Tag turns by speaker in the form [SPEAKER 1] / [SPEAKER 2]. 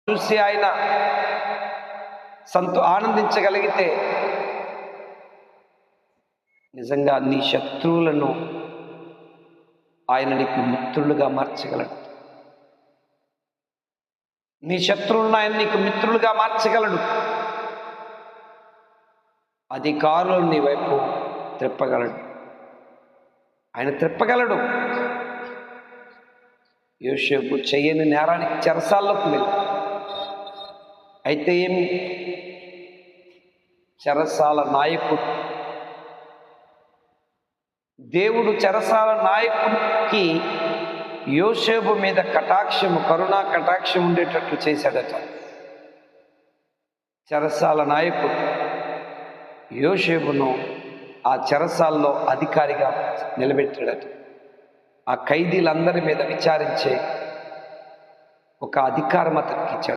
[SPEAKER 1] చూసి ఆయన ఆనందించగలిగితే నిజంగా నీ శత్రువులను ఆయన నీకు మిత్రులుగా మార్చగలడు. నీ శత్రువులను ఆయన నీకు మిత్రులుగా మార్చగలడు. అధికారులను నీ వైపు త్రిప్పగలడు. ఆయన త్రిప్పగలడు. యోసేపు చెయ్యని నేరానికి చెరసాల్లోకి వెళ్ళి, అయితే ఏమి, చెరసాల నాయకుడు, దేవుడు చెరసాల నాయకుడికి యోసేపు మీద కటాక్షము, కరుణా కటాక్షం ఉండేటట్లు చేశాడట. చెరసాల నాయకుడు యోసేపును ఆ చెరసాల్లో అధికారిగా నిలబెట్టాడట. ఆ ఖైదీలందరి మీద విచారించే ఒక అధికారం అతనికి ఇచ్చాడు.